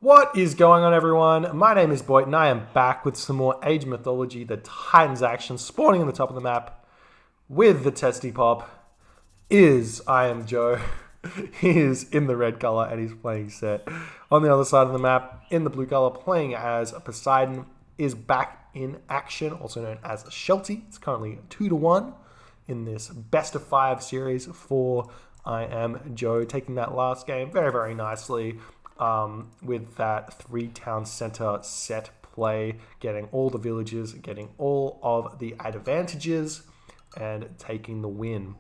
What is going on, everyone? My name is Boyd and I am back with some more Age of Mythology, the Titans action, spawning on the top of the map with the Testy Pop. I am Joe. He is in the red color and he's playing Set. On the other side of the map, in the blue color, playing as Poseidon, is back in action, also known as Shelty. It's currently 2-1 in this best of 5 series for I am Joe, taking that last game very, very nicely. With that 3-town center set play, getting all the villages, getting all of the advantages, and taking the win.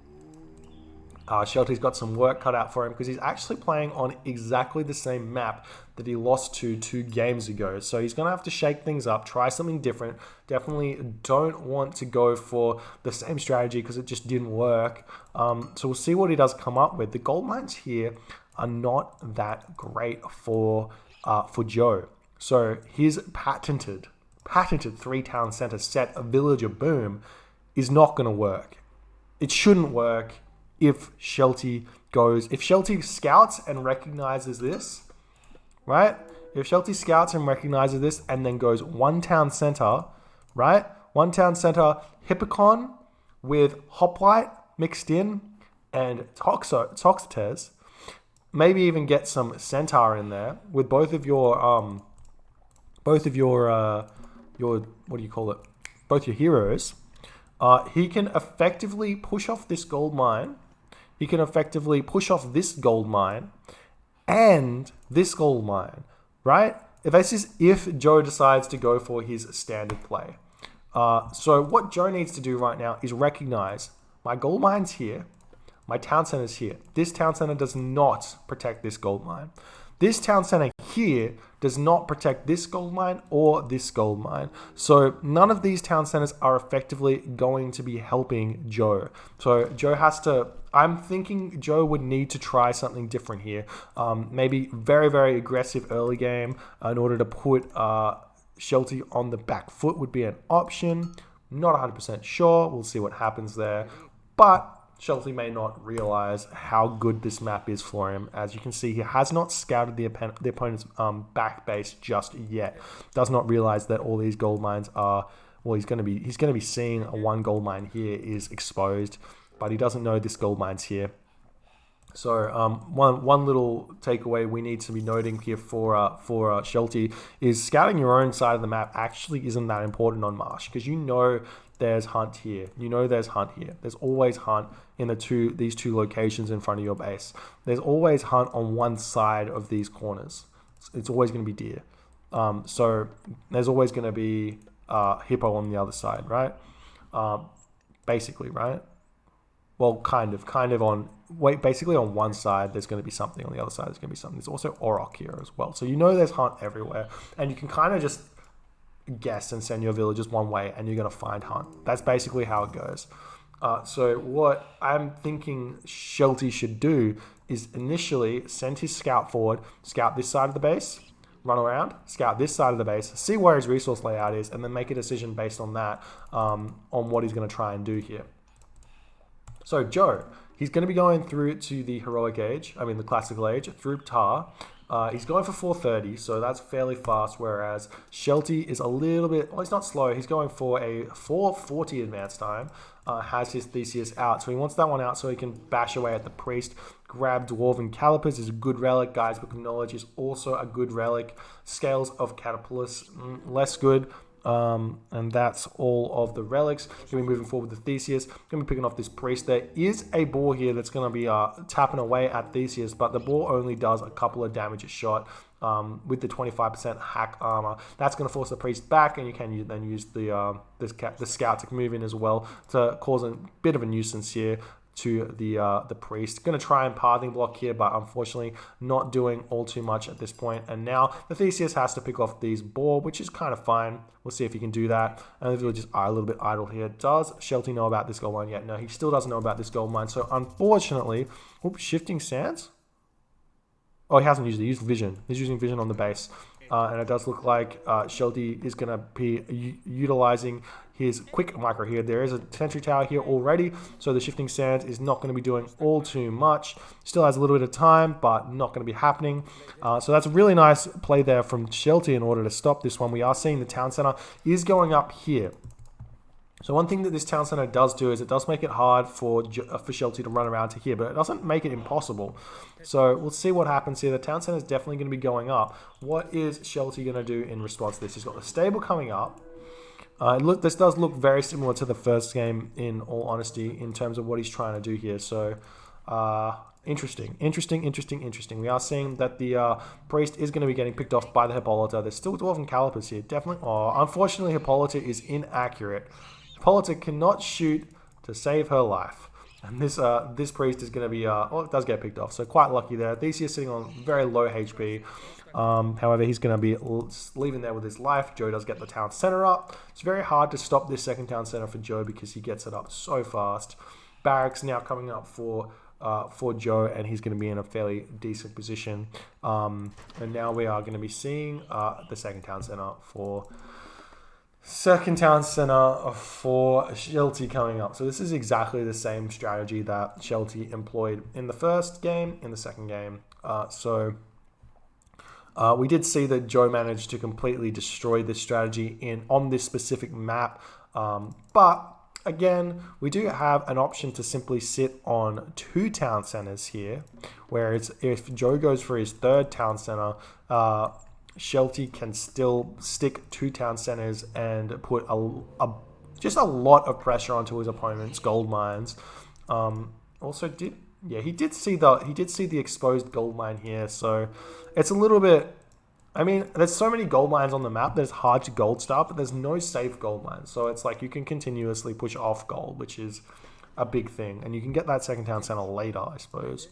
Shelty's got some work cut out for him because he's actually playing on exactly the same map that he lost to 2 games ago. So he's going to have to shake things up, try something different. Definitely don't want to go for the same strategy because it just didn't work. So we'll see what he does come up with. The gold mines here are not that great for Joe. So his patented 3-town center set, a villager boom, is not going to work. It shouldn't work if Shelty scouts and recognizes this, right? If Shelty scouts and recognizes this and then goes 1-town center, right? 1-town center, Hippocon with Hoplite mixed in and Toxotes, maybe even get some Centaur in there with both of your what do you call it? Both your heroes. He can effectively push off this gold mine. He can effectively push off this gold mine and this gold mine, right? This is if Joe decides to go for his standard play. So what Joe needs to do right now is recognize my gold mine's here. My town center is here. This town center does not protect this gold mine. This town center here does not protect this gold mine or this gold mine. So none of these town centers are effectively going to be helping Joe. So Joe has to, I'm thinking Joe would need to try something different here. Maybe very, very aggressive early game in order to put Shelty on the back foot would be an option. Not 100% sure. We'll see what happens there. But Shelty may not realize how good this map is for him. As you can see, he has not scouted the opponent's back base just yet. Does not realize that all these gold mines are, well, he's going to be seeing a 1 gold mine here is exposed, but he doesn't know this gold mine's here. So one little takeaway we need to be noting here for Shelty is scouting your own side of the map actually isn't that important on Marsh, because you know there's hunt here. You know there's hunt here. There's always hunt in these two locations in front of your base. There's always hunt on one side of these corners. It's always going to be deer. So there's always going to be hippo on the other side, right? Basically, right? Well, kind of on. Basically on one side, there's going to be something. On the other side, there's going to be something. There's also Auroch here as well. So you know there's hunt everywhere, and you can kind of just guess and send your villagers one way and you're going to find hunt. That's basically how it goes. So what I'm thinking Shelty should do is initially send his scout forward, scout this side of the base, run around, scout this side of the base, see where his resource layout is, and then make a decision based on that, on what he's going to try and do here. So Joe, he's going to be going through to the the classical age, through Ptah. He's going for 430, so that's fairly fast, whereas Shelty is a little bit, well, he's not slow. He's going for a 440 advance time, has his Theseus out. So he wants that one out so he can bash away at the priest. Grab Dwarven Calipers is a good relic. Guys Book of Knowledge is also a good relic. Scales of Catapulus, less good. And that's all of the relics. Going to be moving forward with the Theseus. Going to be picking off this priest. There is a boar here that's going to be tapping away at Theseus, but the boar only does a couple of damage a shot with the 25% hack armor. That's going to force the priest back, and you can then use the scout to move in as well to cause a bit of a nuisance here to the priest. Going to try and pathing block here, but unfortunately not doing all too much at this point. And now the Theseus has to pick off these boar, which is kind of fine. We'll see if he can do that. And the villagers are a little bit idle here. Does Shelty know about this gold mine yet? No, he still doesn't know about this gold mine. So unfortunately, shifting sands. Oh, he hasn't used it. He used vision. He's using vision on the base. And it does look like Shelty is going to be utilizing his quick micro here. There is a sentry tower here already, so the shifting sands is not going to be doing all too much. Still has a little bit of time, but not going to be happening. So that's a really nice play there from Shelty in order to stop this one. We are seeing the town center is going up here. So one thing that this town center does do is it does make it hard for Shelty to run around to here, but it doesn't make it impossible. So we'll see what happens here. The town center is definitely going to be going up. What is Shelty going to do in response to this? He's got the stable coming up. This does look very similar to the first game, in all honesty, in terms of what he's trying to do here. So interesting. We are seeing that the priest is going to be getting picked off by the Hippolyta. There's still Dwarven Calipers here. Definitely. Oh, unfortunately, Hippolyta is inaccurate. Hippolyta cannot shoot to save her life. And this priest is going to be, well, it does get picked off. So quite lucky there. Theseus sitting on very low HP. However, he's going to be leaving there with his life. Joe does get the town center up. It's very hard to stop this second town center for Joe because he gets it up so fast. Barracks now coming up for Joe, and he's going to be in a fairly decent position. And now we are going to be seeing the second town center for Shelty coming up. So this is exactly the same strategy that Shelty employed in the first game, in the second game. We did see that Joe managed to completely destroy this strategy on this specific map. But again, we do have an option to simply sit on 2 town centers here, whereas if Joe goes for his third town center, Shelty can still stick 2 town centers and put just a lot of pressure onto his opponent's gold mines. He did see the exposed gold mine here, so it's a little bit. I mean, there's so many gold mines on the map that it's hard to gold start, but there's no safe gold mines, so it's like you can continuously push off gold, which is a big thing, and you can get that second town center later, I suppose.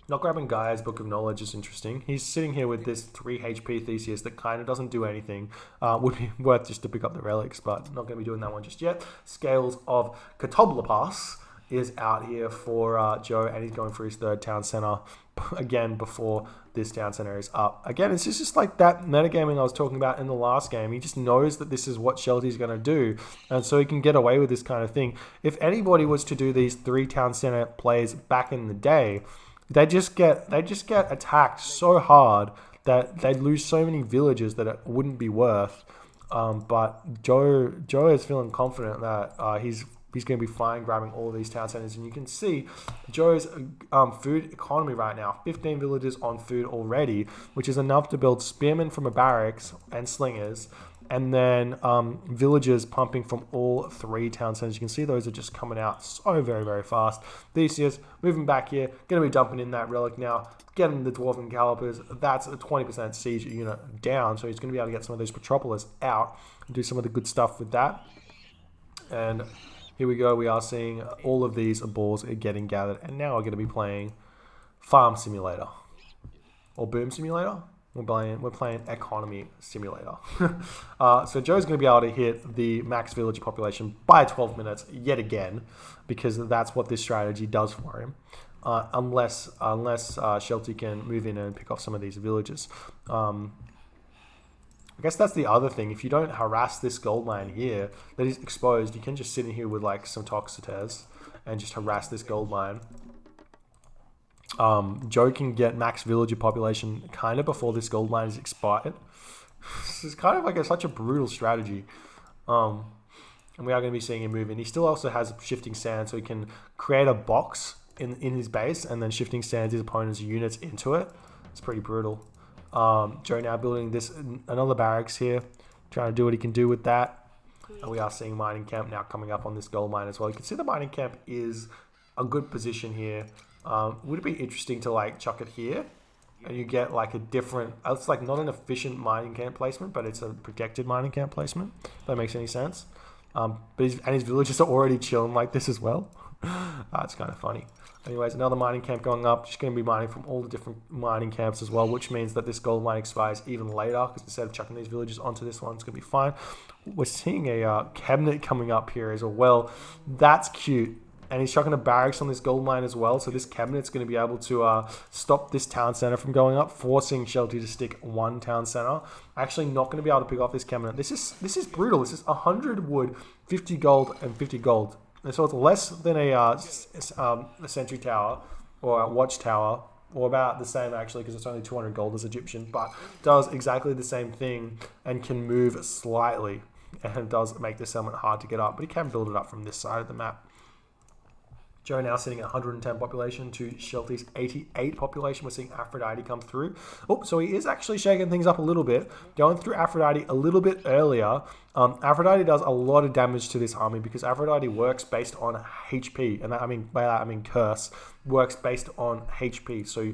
Not grabbing Gaia's Book of Knowledge is interesting. He's sitting here with this 3 HP Theseus that kind of doesn't do anything. Would be worth just to pick up the relics, but not going to be doing that one just yet. Scales of Catoblepas is out here for Joe, and he's going for his third town center again before this town center is up. Again, it's just like that metagaming I was talking about in the last game. He just knows that this is what Shelty's going to do, and so he can get away with this kind of thing. If anybody was to do these 3 town center plays back in the day, they just get attacked so hard that they'd lose so many villages that it wouldn't be worth. But Joe is feeling confident that he's going to be fine grabbing all of these town centers. And you can see Joe's food economy right now. 15 villages on food already, which is enough to build spearmen from a barracks and slingers. And then villagers pumping from all 3 town centers. You can see those are just coming out so very, very fast. Theseus moving back here. Going to be dumping in that relic now. Getting the Dwarven Calipers. That's a 20% siege unit down. So he's going to be able to get some of those Petropolis out and do some of the good stuff with that. And here we go. We are seeing all of these balls getting gathered. And now we're going to be playing Farm Simulator. Or Boom Simulator. We're playing Economy Simulator. So Joe's going to be able to hit the max village population by 12 minutes yet again, because that's what this strategy does for him. Unless Shelty can move in and pick off some of these villages. I guess that's the other thing. If you don't harass this gold mine here that is exposed, you can just sit in here with like some Toxotes and just harass this gold mine. Joe can get max villager population kind of before this gold mine is expired. This is kind of like such a brutal strategy. And we are going to be seeing him move in. He still also has shifting sand, so he can create a box in his base and then shifting sand his opponent's units into it. It's pretty brutal. Joe now building another barracks here, trying to do what he can do with that. And we are seeing mining camp now coming up on this gold mine as well. You can see the mining camp is a good position here. Would it be interesting to like chuck it here and you get like a different, it's like not an efficient mining camp placement, but it's a protected mining camp placement, if that makes any sense. But his villagers are already chilling like this as well. It's kind of funny. Anyways, another mining camp going up. Just going to be mining from all the different mining camps as well, which means that this gold mine expires even later, because instead of chucking these villages onto this one, it's going to be fine. We're seeing a cabinet coming up here as well. That's cute. and he's chucking a barracks on this gold mine as well. So this cabinet's going to be able to stop this town center from going up, forcing Shelty to stick one town center. Actually, not going to be able to pick off this cabinet. This is brutal. This is 100 wood, 50 gold, and 50 gold. And so it's less than a sentry tower or a watchtower, or about the same actually, because it's only 200 gold as Egyptian, but does exactly the same thing and can move slightly, and does make the settlement hard to get up, but he can build it up from this side of the map. Joe now sitting at 110 population to Shelty's 88 population. We're seeing Aphrodite come through. Oh, so he is actually shaking things up a little bit. Going through Aphrodite a little bit earlier. Aphrodite does a lot of damage to this army because Aphrodite works based on HP. And by that I mean curse. Works based on HP. So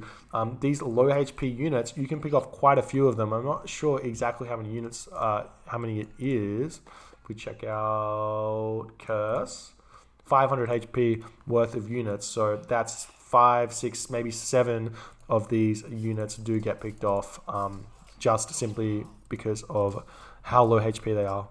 these low HP units, you can pick off quite a few of them. I'm not sure exactly how many units, how many it is. If we check out curse. 500 HP worth of units, so that's 5, 6, maybe 7 of these units do get picked off, just simply because of how low HP they are.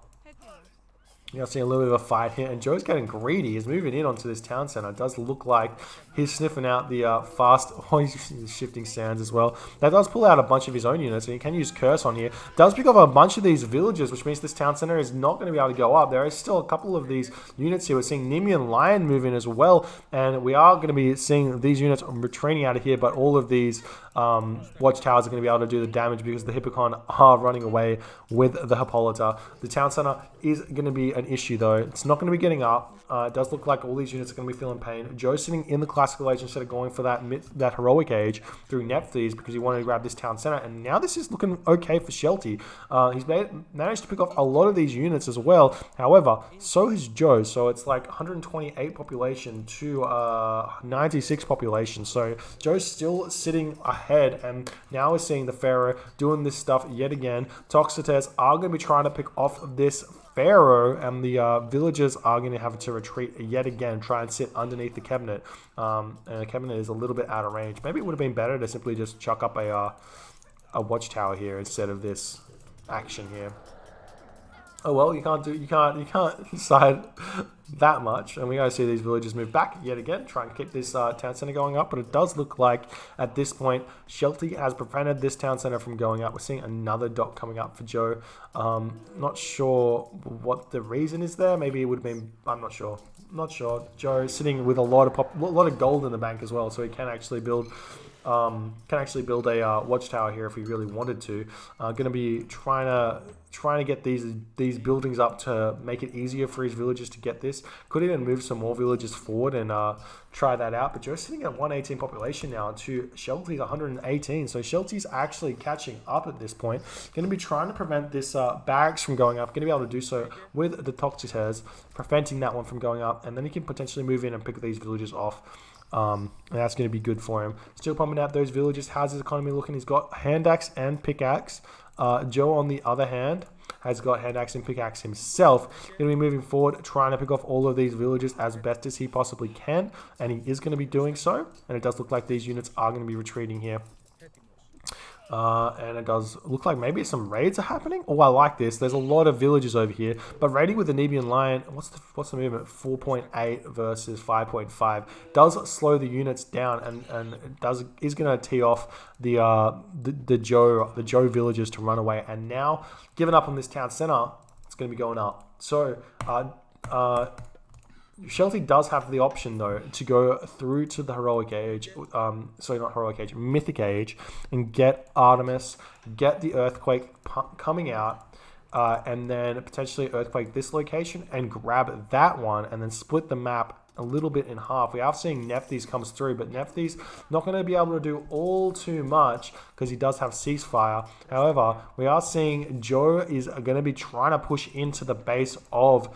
You're seeing a little bit of a fight here, and Joe's getting greedy. He's moving in onto this town center. It does look like he's sniffing out the fast... Oh, he's using the shifting sands as well. That does pull out a bunch of his own units, and he can use Curse on here. Does pick up a bunch of these villages, which means this town center is not going to be able to go up. There is still a couple of these units here. We're seeing Nemean Lion move in as well, and we are going to be seeing these units retreating out of here, but all of these watchtowers are going to be able to do the damage because the Hippocon are running away with the Hippolyta. The town center is going to be an issue though. It's not going to be getting up. It does look like all these units are going to be feeling pain. Joe's sitting in the classical age instead of going for that heroic age through Nephthys because he wanted to grab this town center, and now this is looking okay for Shelty. He's managed to pick off a lot of these units as well. However, so has Joe. So it's like 128 population to 96 population. So Joe's still sitting ahead, and now we're seeing the Pharaoh doing this stuff yet again. Toxotes are going to be trying to pick off this Pharaoh, and the villagers are going to have to retreat yet again, try and sit underneath the cabinet. And the cabinet is a little bit out of range. Maybe it would have been better to simply just chuck up a watchtower here instead of this action here. Oh well, you can't decide that much, and we gotta see these villagers move back yet again, try and keep this town center going up. But it does look like at this point Shelty has prevented this town center from going up. We're seeing another dot coming up for Joe. Not sure what the reason is there. Maybe it would have been, I'm not sure. Joe sitting with a lot of gold in the bank as well, so he can actually build a watchtower here if he really wanted to. Going to be trying to get these buildings up to make it easier for his villagers to get this. Could even move some more villagers forward and try that out. But Joe's sitting at 118 population now to Shelty's 118. So Shelty's actually catching up at this point. Going to be trying to prevent this barracks from going up. Going to be able to do so with the Toxotes, preventing that one from going up. And then he can potentially move in and pick these villagers off. And that's going to be good for him. Still pumping out those villagers. How's his economy looking? He's got hand axe and pickaxe. Joe, on the other hand, has got hand axe and pickaxe himself. Going to be moving forward, trying to pick off all of these villagers as best as he possibly can, and he is going to be doing so. And it does look like these units are going to be retreating here. And it does look like maybe some raids are happening. Oh, I like this. There's a lot of villagers over here, but raiding with the Nemean Lion, what's the movement? 4.8 versus 5.5 does slow the units down, and is going to tee off the Joe villagers to run away. And now, giving up on this town center, it's going to be going up. So Shelty does have the option though to go through to the heroic age, sorry, not heroic age, mythic age, and get Artemis, get the earthquake coming out, and then potentially earthquake this location and grab that one, and then split the map a little bit in half. We are seeing Nephthys comes through, but Nephthys not going to be able to do all too much because he does have ceasefire. However, we are seeing Joe is going to be trying to push into the base of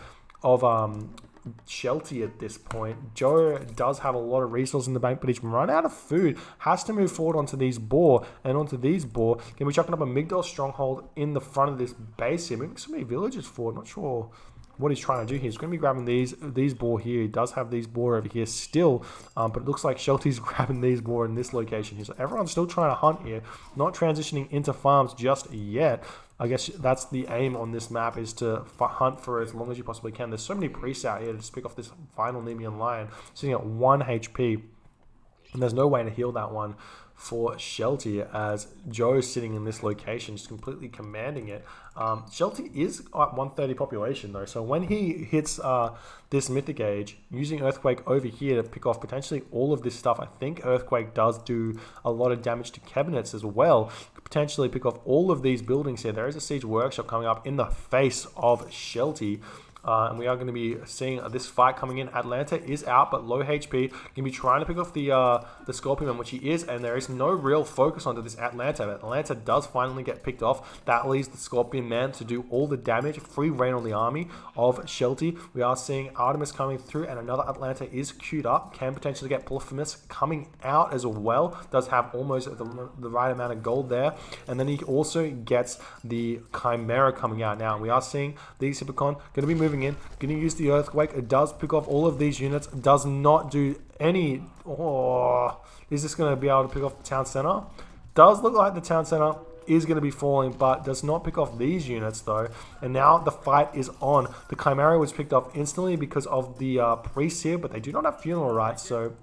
Shelty at this point. Joe does have a lot of resources in the bank, but he's run out of food. Has to move forward onto these boar and onto these boar. Can be chucking up a Migdol stronghold in the front of this base here. Moving so many villagers forward. Not sure what he's trying to do here. He's going to be grabbing these boar here. He does have these boar over here still, but it looks like Shelty's grabbing these boar in this location here. So everyone's still trying to hunt here, not transitioning into farms just yet. I guess that's the aim on this map, is to hunt for as long as you possibly can. There's so many priests out here to just pick off this final Nemean Lion, sitting at 1 HP. And there's no way to heal that one for Shelty, as Joe's sitting in this location, just completely commanding it. Shelty is at 130 population though, so when he hits this Mythic Age, using Earthquake over here to pick off potentially all of this stuff, I think Earthquake does do a lot of damage to cabinets as well. Could potentially pick off all of these buildings here. There is a Siege Workshop coming up in the face of Shelty. And we are going to be seeing this fight coming in. Atlanta is out, but low HP. Going to be trying to pick off the Scorpion Man, which he is, and there is no real focus onto this Atlanta. Atlanta does finally get picked off. That leaves the Scorpion Man to do all the damage. Free reign on the army of Shelty. We are seeing Artemis coming through, and another Atlanta is queued up. Can potentially get Polyphemus coming out as well. Does have almost the right amount of gold there. And then he also gets the Chimera coming out now. And we are seeing these Hippocon going to be moving in, going to use the Earthquake. It does pick off all of these units, does not do any. Is this going to be able to pick off the town center? Does look like the town center is going to be falling, but does not pick off these units though. And now the fight is on. The Chimera was picked off instantly because of the priests here, but they do not have funeral rites, so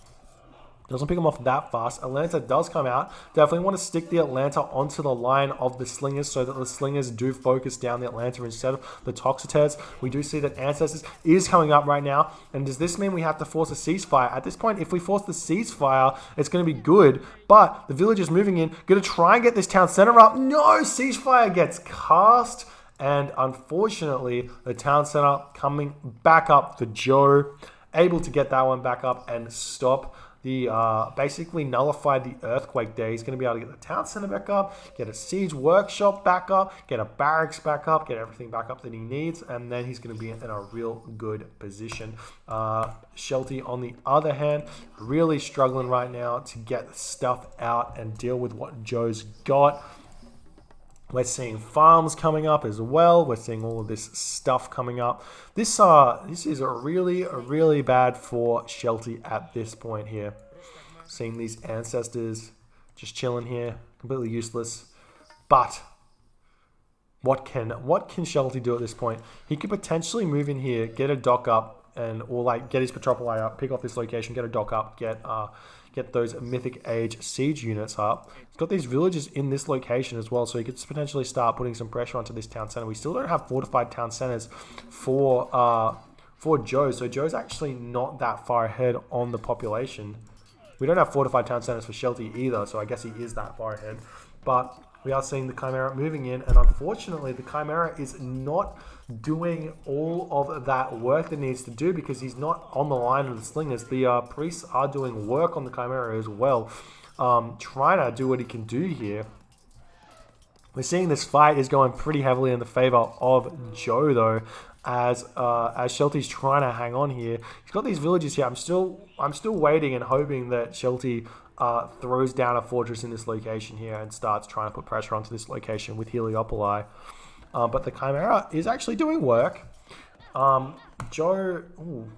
doesn't pick them off that fast. Atlanta does come out. Definitely want to stick the Atlanta onto the line of the Slingers so that the Slingers do focus down the Atlanta instead of the Toxotes. We do see that Ancestors is coming up right now. And does this mean we have to force a ceasefire? At this point, if we force the ceasefire, it's going to be good. But the village is moving in. Going to try and get this town center up. No! Ceasefire gets cast. And unfortunately, the town center coming back up for Joe. Able to get that one back up and stop the basically nullified the Earthquake there. He's going to be able to get the town center back up, get a Siege Workshop back up, get a barracks back up, get everything back up that he needs, and then he's going to be in a real good position. Shelty, on the other hand, really struggling right now to get stuff out and deal with what Joe's got. We're seeing farms coming up as well. We're seeing all of this stuff coming up. This is really bad for Shelty at this point here. Seeing these Ancestors just chilling here, completely useless. But what can Shelty do at this point? He could potentially move in here, get a dock up, or like get his Petropoli up, pick off this location, get a dock up, get those Mythic Age siege units up. He's got these villages in this location as well, so he could potentially start putting some pressure onto this town center. We still don't have fortified town centers for Joe, so Joe's actually not that far ahead on the population. We don't have fortified town centers for Shelty either, so I guess he is that far ahead. But we are seeing the Chimera moving in, and unfortunately the Chimera is not doing all of that work that needs to do because he's not on the line of the Slingers. The priests are doing work on the Chimera as well, trying to do what he can do here. We're seeing this fight is going pretty heavily in the favor of Joe though, as Shelty's trying to hang on here. He's got these villages here. I'm still waiting and hoping that Shelty throws down a fortress in this location here and starts trying to put pressure onto this location with Heliopoli. But the Chimera is actually doing work. Joe,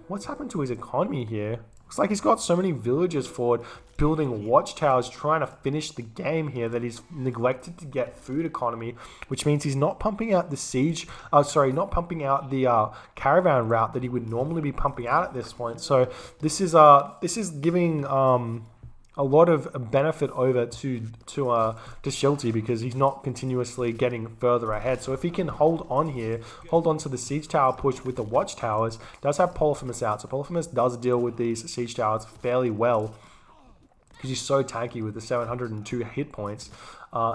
what's happened to his economy here? Looks like he's got so many villagers forward, building watchtowers, trying to finish the game here, that he's neglected to get food economy, which means he's not pumping out the siege, not pumping out the caravan route that he would normally be pumping out at this point. So this is giving a lot of benefit over to Shelty because he's not continuously getting further ahead. So if he can hold on here, hold on to the siege tower push with the watchtowers, does have Polyphemus out. So Polyphemus does deal with these siege towers fairly well because he's so tanky with the 702 hit points.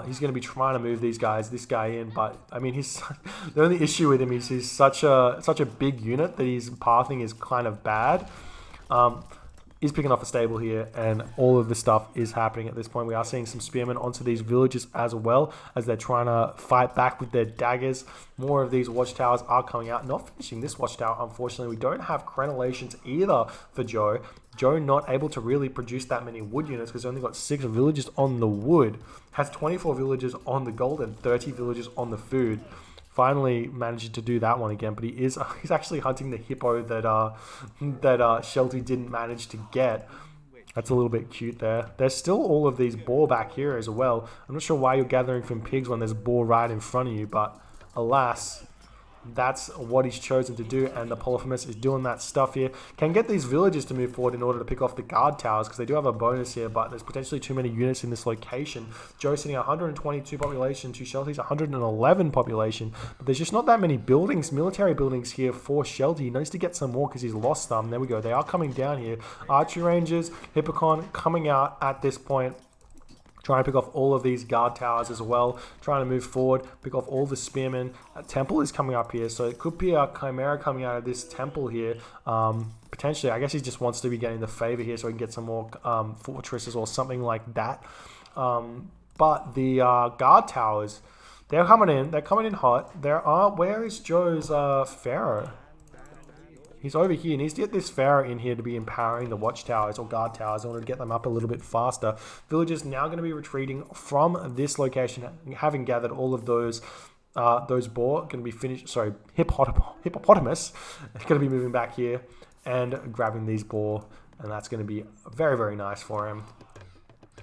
He's going to be trying to move this guy in, but I mean, the only issue with him is he's such a big unit that his pathing is kind of bad. He's picking off a stable here, and all of this stuff is happening at this point. We are seeing some spearmen onto these villages as well as they're trying to fight back with their daggers. More of these watchtowers are coming out. Not finishing this watchtower, unfortunately. We don't have crenellations either for Joe. Joe not able to really produce that many wood units because he's only got 6 villages on the wood. Has 24 villages on the gold and 30 villages on the food. Finally managed to do that one again, but he's actually hunting the hippo that Shelty didn't manage to get. That's a little bit cute there. There's still all of these boar back here as well. I'm not sure why you're gathering from pigs when there's boar right in front of you, but alas, that's what he's chosen to do, and the Polyphemus is doing that stuff here. Can get these villagers to move forward in order to pick off the guard towers, because they do have a bonus here, but there's potentially too many units in this location. Joe's sitting at 122 population to Shelty's 111 population, but there's just not that many buildings, military buildings here for Shelty. He needs to get some more because he's lost some. There we go. They are coming down here. Archery Rangers, Hippocon coming out at this point. Trying to pick off all of these guard towers as well. Trying to move forward, pick off all the spearmen. A temple is coming up here, so it could be a Chimera coming out of this temple here. Potentially, I guess he just wants to be getting the favor here so he can get some more fortresses or something like that. But the guard towers, they're coming in. They're coming in hot. Where is Joe's Pharaoh? He's over here. He needs to get this Pharaoh in here to be empowering the watchtowers or guard towers in order to get them up a little bit faster. Villagers now going to be retreating from this location, having gathered all of those boar. Going to be finished. Sorry, hippopotamus. Going to be moving back here and grabbing these boar, and that's going to be very, very nice for him.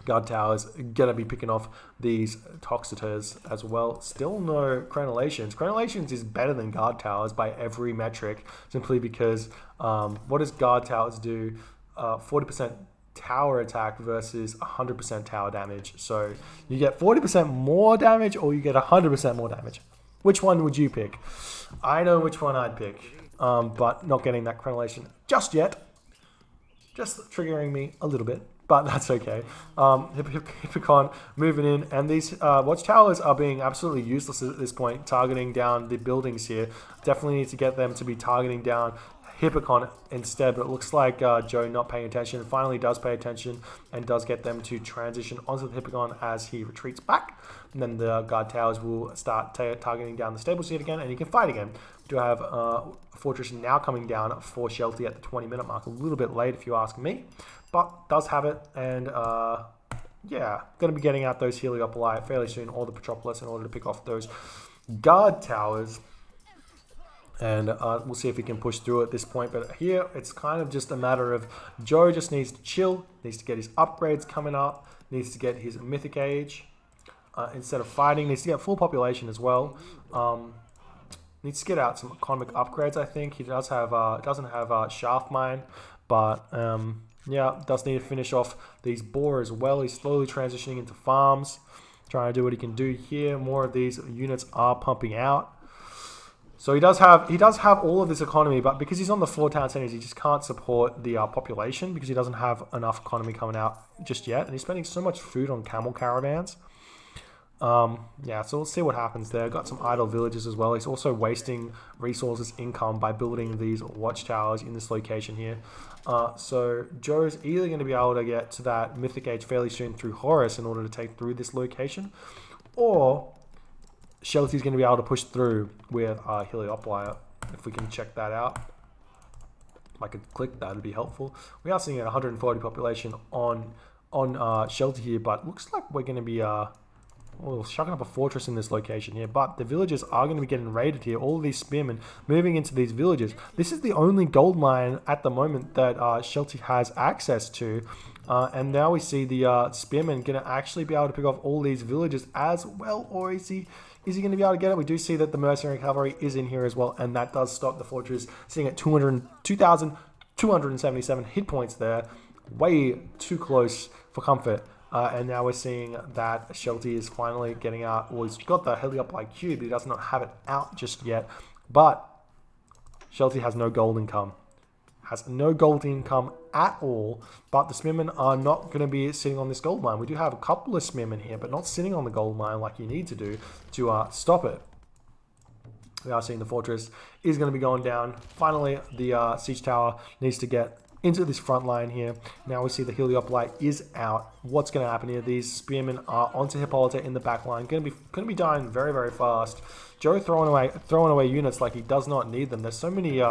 Guard towers gonna be picking off these Toxiters as well. Still no crenellations. Crenellations is better than guard towers by every metric, simply because what does guard towers do? 40% tower attack versus 100% tower damage. So you get 40% more damage or you get 100% more damage. Which one would you pick? I know which one I'd pick, but not getting that crenellation just yet. Just triggering me a little bit, but that's okay. Hippocon moving in, and these watchtowers are being absolutely useless at this point, targeting down the buildings here. Definitely need to get them to be targeting down Hippocon instead, but it looks like Joe not paying attention. Finally does pay attention and does get them to transition onto the Hippocon as he retreats back. And then the guard towers will start targeting down the stables yet again, and you can fight again. We do have Fortress now coming down for Shelty at the 20-minute mark. A little bit late if you ask me, but does have it. And yeah, going to be getting out those Heliopoli fairly soon, or the Petropolis, in order to pick off those guard towers. And we'll see if he can push through at this point. But here, it's kind of just a matter of Joe just needs to chill, needs to get his upgrades coming up, needs to get his Mythic Age instead of fighting, needs to get full population as well. Needs to get out some economic upgrades, I think. He does have doesn't have Shaft Mine, but yeah, does need to finish off these boar as well. He's slowly transitioning into farms, trying to do what he can do here. More of these units are pumping out. So he does have all of this economy, but because he's on the 4 town centers, he just can't support the population because he doesn't have enough economy coming out just yet, and he's spending so much food on camel caravans. Yeah, so we'll see what happens there. Got some idle villages as well. He's also wasting resources income by building these watchtowers in this location here. So Joe's either going to be able to get to that Mythic Age fairly soon through Horus in order to take through this location, or Shelty's going to be able to push through with Heliopoli, if we can check that out. If I could click that, would be helpful. We are seeing a 140 population on Shelty here, but looks like we're going to be shucking up a fortress in this location here. But the villagers are going to be getting raided here. All of these spearmen moving into these villages. This is the only gold mine at the moment that Shelty has access to. And now we see the spearmen going to actually be able to pick off all these villages as well, or is he going to be able to get it? We do see that the mercenary cavalry is in here as well, and that does stop the fortress sitting at 2,277 hit points there. Way too close for comfort. And now we're seeing that Shelty is finally getting out. Well, he's got the Heliopoli cube, but he does not have it out just yet. But Shelty has no gold income. Has no gold income at all, but the spearmen are not going to be sitting on this gold mine. We do have a couple of spearmen here, but not sitting on the gold mine like you need to do to stop it. We are seeing the fortress is going to be going down. Finally, the siege tower needs to get into this front line here. Now we see the Heliopoli is out. What's going to happen here? These spearmen are onto Hippolyta in the back line. Going to be dying very, very fast. Joe throwing away units like he does not need them. There's so many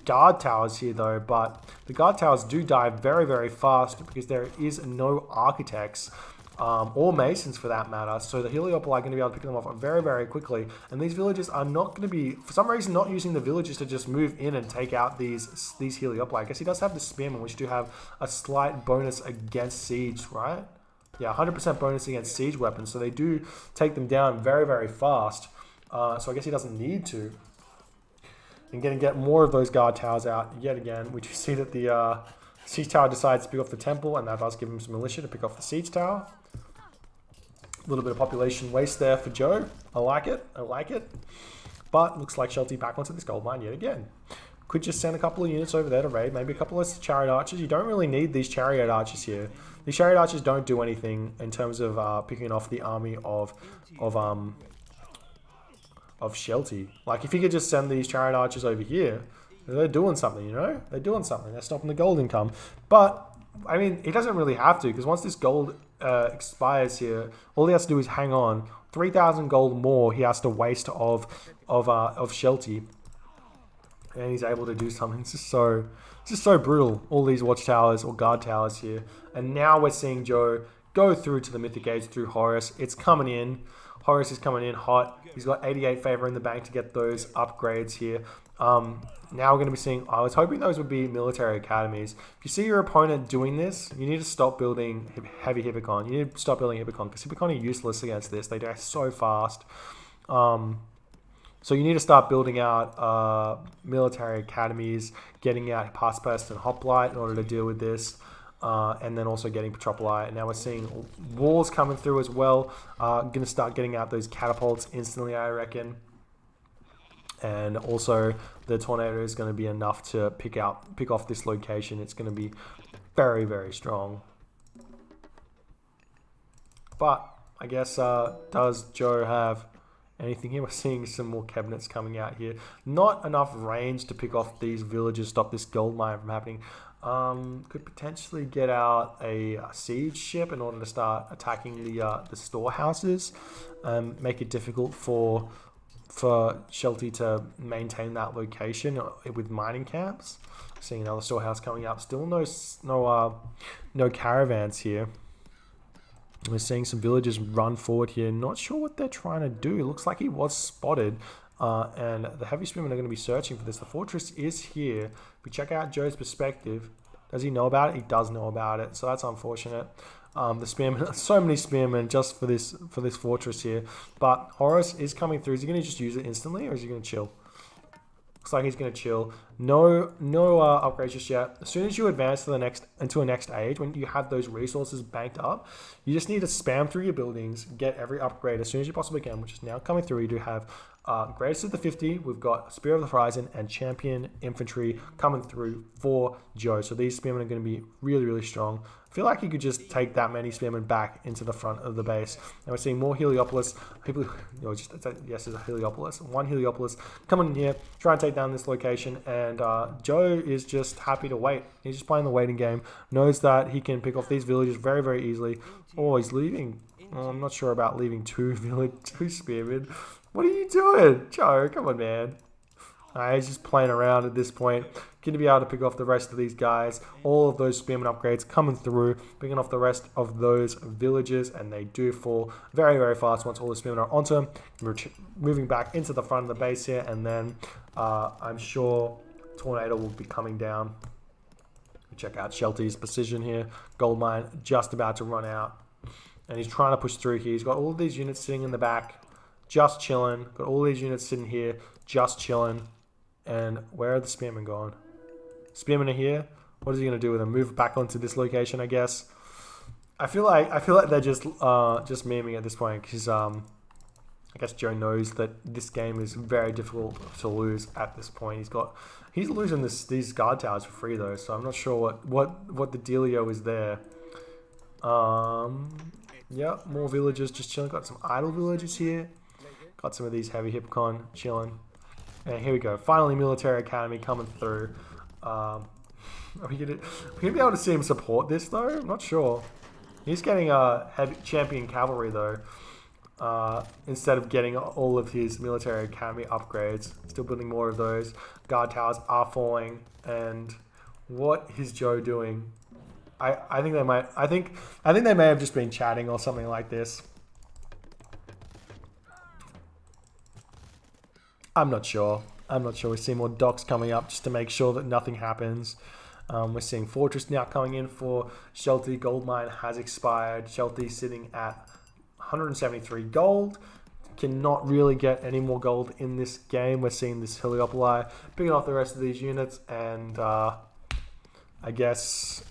guard towers here though, but the guard towers do die very, very fast because there is no architects or masons for that matter. So the Heliopoli are going to be able to pick them off very, very quickly. And these villagers are not going to be, for some reason, not using the villagers to just move in and take out these Heliopoli. I guess he does have the spearmen, which do have a slight bonus against siege, right? Yeah, 100% bonus against siege weapons. So they do take them down very, very fast. So I guess he doesn't need to. And going to get more of those guard towers out yet again. We do see that the siege tower decides to pick off the temple, and that does give him some militia to pick off the siege tower. A little bit of population waste there for Joe. I like it. I like it. But looks like Shelty back onto this gold mine yet again. Could just send a couple of units over there to raid. Maybe a couple of chariot archers. You don't really need these chariot archers here. These chariot archers don't do anything in terms of picking off the army of Shelty. Like, if you could just send these chariot archers over here, they're doing something, you know? They're doing something. They're stopping the gold income. But, I mean, he doesn't really have to, because once this gold expires here, all he has to do is hang on. 3,000 gold more he has to waste of Shelty. And he's able to do something. It's just so brutal. All these watchtowers or guard towers here. And now we're seeing Joe go through to the Mythic Age through Horus. It's coming in. Horus is coming in hot. He's got 88 favor in the bank to get those upgrades here. Now we're going to be seeing, I was hoping those would be military academies. If you see your opponent doing this, you need to stop building heavy Hippocon. You need to stop building Hippocon, because Hippocon are useless against this. They die so fast. So you need to start building out military academies, getting out Past and Hoplite in order to deal with this. And then also getting Petropoli. And now we're seeing walls coming through as well. Going to start getting out those catapults instantly, I reckon. And also the tornado is going to be enough to pick off this location. It's going to be very, very strong. But I guess does Joe have anything here? We're seeing some more cabinets coming out here. Not enough range to pick off these villages, stop this gold mine from happening. Could potentially get out a siege ship in order to start attacking the storehouses, make it difficult for Shelty to maintain that location with mining camps. Seeing another storehouse coming up. Still no caravans here. We're seeing some villagers run forward here. Not sure what they're trying to do. It looks like he was spotted. And the heavy spearmen are going to be searching for this. The fortress is here. If we check out Joe's perspective, does he know about it? He does know about it, so that's unfortunate. The spearmen, so many spearmen just for this fortress here. But Horus is coming through. Is he going to just use it instantly, or is he going to chill? Looks like he's going to chill. No upgrades just yet. As soon as you advance to into a next age, when you have those resources banked up, you just need to spam through your buildings, get every upgrade as soon as you possibly can, which is now coming through. You do have Greatest of the 50. We've got Spear of the Horizon and Champion Infantry coming through for Joe. So these spearmen are going to be really, really strong. I feel like you could just take that many spearmen back into the front of the base. And we're seeing more Heliopolis. People, yes, there's a Heliopolis. One Heliopolis coming in here, try and take down this location. And Joe is just happy to wait. He's just playing the waiting game. Knows that he can pick off these villages very, very easily. Oh, he's leaving. Oh, I'm not sure about leaving two spearmen. What are you doing? Joe, come on, man. He's just playing around at this point. Going to be able to pick off the rest of these guys. All of those spearman upgrades coming through, picking off the rest of those villages, and they do fall very, very fast once all the spearmen are onto them. We're moving back into the front of the base here, and then I'm sure Tornado will be coming down. Check out Shelty's precision here. Gold mine just about to run out. And he's trying to push through here. He's got all of these units sitting in the back, just chilling. Got all these units sitting here, just chilling. And where are the spearmen gone? Spearmen are here. What is he going to do with them? Move back onto this location, I guess. I feel like they're just memeing at this point, because I guess Joe knows that this game is very difficult to lose at this point. He's losing these guard towers for free though, so I'm not sure what the dealio is there. Yeah, more villagers just chilling. Got some idle villagers here. Got some of these heavy Hippocon chilling. And here we go. Finally, Military Academy coming through. Are we gonna be able to see him support this though? I'm not sure. He's getting heavy champion cavalry though. Instead of getting all of his Military Academy upgrades. Still building more of those. Guard towers are falling. And what is Joe doing? I think they might. I think they may have just been chatting or something like this. I'm not sure. We see more docks coming up just to make sure that nothing happens. We're seeing Fortress now coming in for Shelty. Gold mine has expired. Shelty sitting at 173 gold. Cannot really get any more gold in this game. We're seeing this Heliopoli picking off the rest of these units, and I guess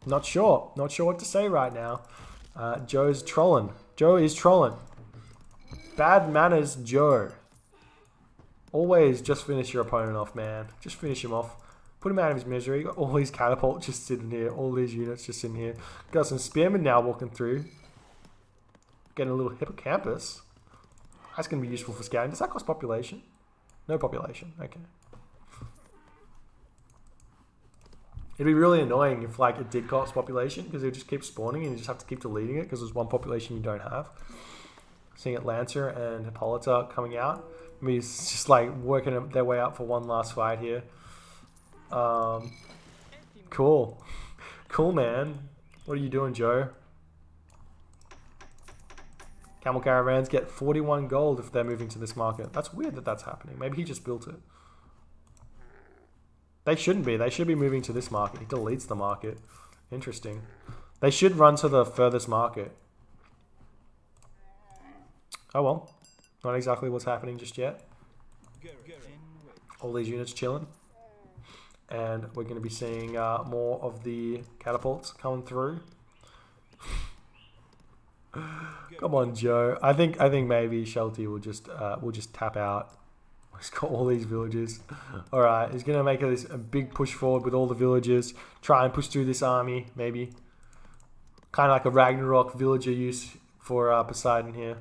not sure what to say right now. Joe's trolling. Joe is trolling. Bad manners, Joe. Always just finish your opponent off, man. Just finish him off. Put him out of his misery. Got all these catapults just sitting here. All these units just sitting here. Got some spearmen now walking through. Getting a little hippocampus. That's going to be useful for scouting. Does that cost population? No population. Okay. It'd be really annoying if like it did cost population, because it would just keep spawning and you just have to keep deleting it because there's one population you don't have. Seeing it Lancer and Hippolyta coming out. I mean, it's just like working their way up for one last fight here. Cool. Cool, man. What are you doing, Joe? Camel caravans get 41 gold if they're moving to this market. That's weird that that's happening. Maybe he just built it. They shouldn't be. They should be moving to this market. He deletes the market. Interesting. They should run to the furthest market. Oh well. Not exactly what's happening just yet. All these units chilling. And we're going to be seeing more of the catapults coming through. Come on, Joe. I think maybe Shelty will just tap out. He's got all these villages. All right, he's gonna make a big push forward with all the villagers. Try and push through this army, maybe. Kind of like a Ragnarok villager use for Poseidon here,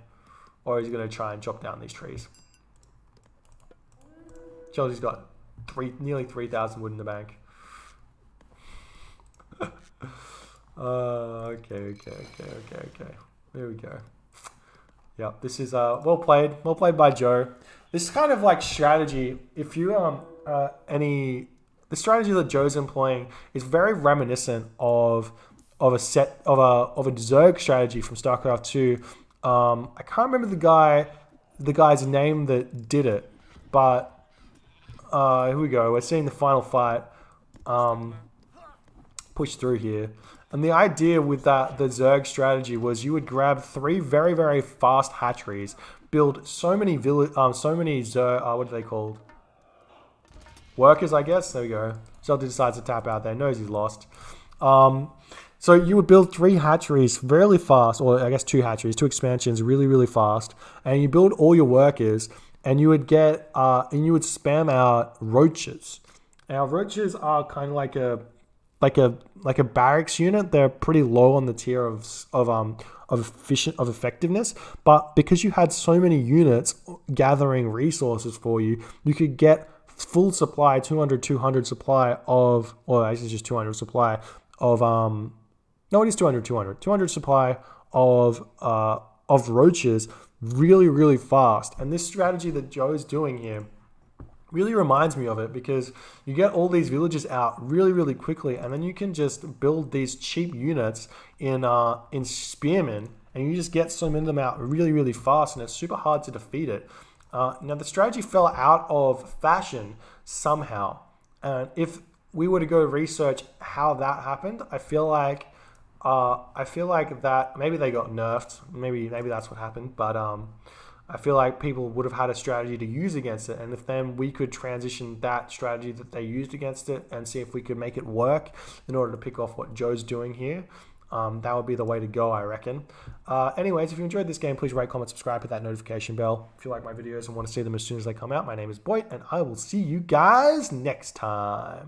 or he's gonna try and chop down these trees. Shelty's got nearly 3,000 wood in the bank. Okay. There we go. Yeah, this is well played by Joe. This is kind of like strategy. If you the strategy that Joe's employing is very reminiscent of a Zerg strategy from StarCraft 2. I can't remember the guy's name that did it, but here we go. We're seeing the final fight push through here. And the idea with the Zerg strategy was you would grab 3 very, very fast hatcheries, build so many Zerg, what are they called? Workers, I guess. There we go. Shelty decides to tap out there, knows he's lost. So you would build 3 hatcheries really fast, or I guess 2 hatcheries, 2 expansions really, really fast, and you build all your workers, and you would get and you would spam out roaches. Now roaches are kind of like a barracks unit. They're pretty low on the tier of effectiveness, but because you had so many units gathering resources for you, you could get full supply, 200 supply of, or actually just 200 supply of no, it is 200 supply of roaches really, really fast. And this strategy that Joe's doing here really reminds me of it, because you get all these villages out really, really quickly, and then you can just build these cheap units in spearmen, and you just get so many of them out really, really fast, and it's super hard to defeat it. Now the strategy fell out of fashion somehow, and if we were to go research how that happened, I feel like that maybe they got nerfed, maybe that's what happened, but I feel like people would have had a strategy to use against it, and if then we could transition that strategy that they used against it and see if we could make it work in order to pick off what Joe's doing here, that would be the way to go, I reckon. Anyways, if you enjoyed this game, please rate, comment, subscribe, hit that notification bell. If you like my videos and want to see them as soon as they come out, my name is Boit, and I will see you guys next time.